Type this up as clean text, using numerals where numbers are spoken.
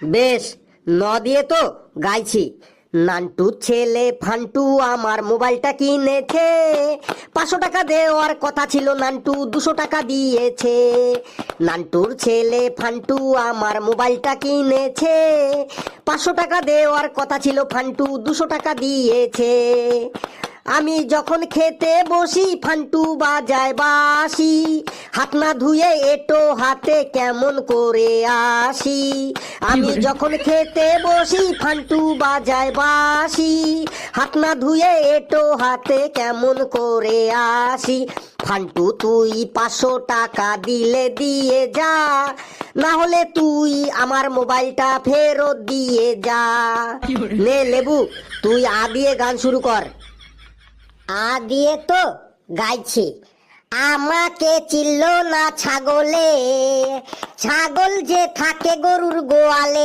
বেশ, ন দিয়ে তো গাইছি। নান্টুর ছেলে ফান্টু আমার মোবাইলটা কিনেছে। 500 টাকা দেওয়ার কথা ছিল, নান্টু 200 টাকা দিয়েছে। নান্টুর ছেলে ফান্টু আমার মোবাইলটা কিনেছে। 500 টাকা দেওয়ার কথা ছিল, ফান্টু 200 টাকা দিয়েছে। আমি যখন খেতে বসি ফান্টু বাজায় বাঁশি। হাত না ধুয়ে এটো হাতে কেমন করে আসি। আমি যখন খেতে বসি ফান্টু বাজায় বাঁশি। হাত না ধুয়ে এটো হাতে কেমন করে আসি। ফান্টু তুই 500 টাকা দিলে দিয়ে যা, না হলে তুই আমার মোবাইলটা ফেরত দিয়ে যা। নে লেবু, তুই আ দিয়ে গান শুরু কর। আ দিয়ে তো গাইছি। আমাকে চিনল না ছাগলে, ছাগল যে থাকে গরুর গোয়ালে।